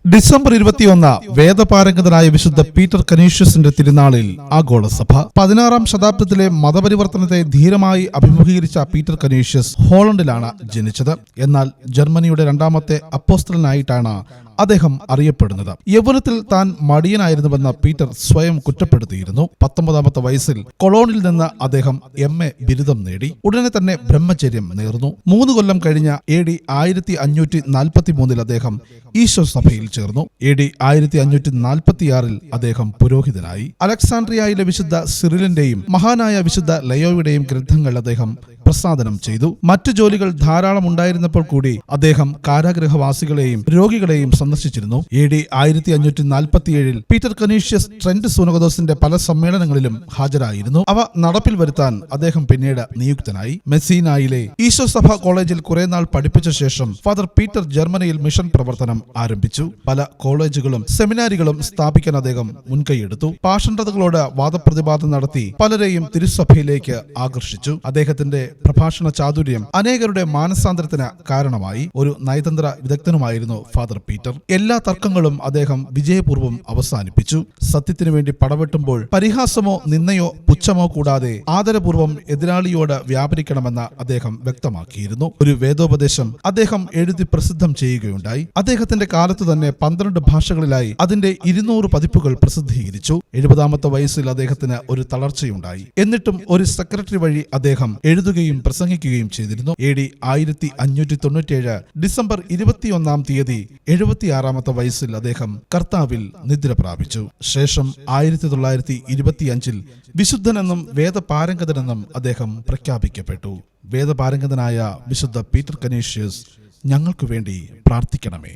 December 21 വേദപാരംഗതനായ വിശുദ്ധ Peter കനീഷ്യസിന്റെ തിരുനാളിൽ ആഗോളസഭ. 16-ാം ശതാബ്ദത്തിലെ മതപരിവർത്തനത്തെ ധീരമായി അഭിമുഖീകരിച്ച പീറ്റർ കനീഷ്യസ് ഹോളണ്ടിലാണ് ജനിച്ചത്. എന്നാൽ ജർമ്മനിയുടെ രണ്ടാമത്തെ അപ്പോസ്തലനായിട്ടാണ് അദ്ദേഹം അറിയപ്പെടുന്നത്. യൗവനത്തിൽ താൻ മടിയനായിരുന്നുവെന്ന് പീറ്റർ സ്വയം കുറ്റപ്പെടുത്തിയിരുന്നു. 19-ാമത്തെ വയസ്സിൽ കൊളോണിൽ നിന്ന് അദ്ദേഹം MA ബിരുദം നേടി. ഉടനെ തന്നെ ബ്രഹ്മചര്യം നേർന്നു. 3 കൊല്ലം കഴിഞ്ഞ AD 1543 അദ്ദേഹം ഈശോ സഭയിൽ ചേർന്നു. AD 1546 അദ്ദേഹം പുരോഹിതനായി. അലക്സാണ്ട്രിയയിലെ വിശുദ്ധ സിറിലിന്റെയും മഹാനായ വിശുദ്ധ ലയോയുടെയും ഗ്രന്ഥങ്ങൾ അദ്ദേഹം പ്രസാദനം ചെയ്തു. മറ്റു ജോലികൾ ധാരാളം ഉണ്ടായിരുന്നപ്പോൾ കൂടി അദ്ദേഹം കാരാഗ്രഹവാസികളെയും രോഗികളെയും സന്ദർശിച്ചിരുന്നു. AD 1547 പീറ്റർ കനീഷ്യസ് ട്രെന്റ് സൂനകദോസിന്റെ പല സമ്മേളനങ്ങളിലും ഹാജരായിരുന്നു. അവ നടപ്പിൽ വരുത്താൻ അദ്ദേഹം പിന്നീട് നിയുക്തനായി. മെസ്സീനായിലെ ഈശോ സഭ കോളേജിൽ കുറെ നാൾ പഠിപ്പിച്ച ശേഷം ഫാദർ പീറ്റർ ജർമ്മനിയിൽ മിഷൻ പ്രവർത്തനം ആരംഭിച്ചു. പല കോളേജുകളും സെമിനാരികളും സ്ഥാപിക്കാൻ അദ്ദേഹം മുൻകൈയെടുത്തു. പാഷണ്ഡതകളോട് വാദപ്രതിവാദം നടത്തി പലരെയും തിരുസഭയിലേക്ക് ആകർഷിച്ചു. അദ്ദേഹത്തിന്റെ പ്രഭാഷണ ചാതുര്യം അനേകരുടെ മാനസാന്തരത്തിന് കാരണമായി. ഒരു നയതന്ത്ര വിദഗ്ധനുമായിരുന്നു ഫാദർ പീറ്റർ. എല്ലാ തർക്കങ്ങളും അദ്ദേഹം വിജയപൂർവ്വം അവസാനിപ്പിച്ചു. സത്യത്തിനു വേണ്ടി പടവെട്ടുമ്പോൾ പരിഹാസമോ നിന്ദയോ പുച്ഛമോ കൂടാതെ ആദരപൂർവ്വം എതിരാളിയോട് വ്യാപരിക്കണമെന്ന് അദ്ദേഹം വ്യക്തമാക്കിയിരുന്നു. ഒരു വേദോപദേശം അദ്ദേഹം എഴുതി പ്രസിദ്ധം ചെയ്യുകയുണ്ടായി. അദ്ദേഹത്തിന്റെ കാലത്തു തന്നെ 12 ഭാഷകളിലായി അതിന്റെ 200 പതിപ്പുകൾ പ്രസിദ്ധീകരിച്ചു. 70-ാമത്തെ വയസ്സിൽ അദ്ദേഹത്തിന് ഒരു തളർച്ചയുണ്ടായി. എന്നിട്ടും ഒരു സെക്രട്ടറി വഴി അദ്ദേഹം എഴുതുകയും പ്രസംഗിക്കുകയും ചെയ്തിരുന്നു. AD 1597 ഡിസംബർ 21-ാം തീയതി 76-ാമത്തെ വയസ്സിൽ അദ്ദേഹം കർത്താവിൽ നിദ്ര പ്രാപിച്ചു. ശേഷം 1925 വിശുദ്ധനെന്നും വേദപാരംഗതനെന്നും അദ്ദേഹം പ്രഖ്യാപിക്കപ്പെട്ടു. വേദപാരംഗതനായ വിശുദ്ധ പീറ്റർ കനീഷ്യസ് ഞങ്ങൾക്കു വേണ്ടി പ്രാർത്ഥിക്കണമേ.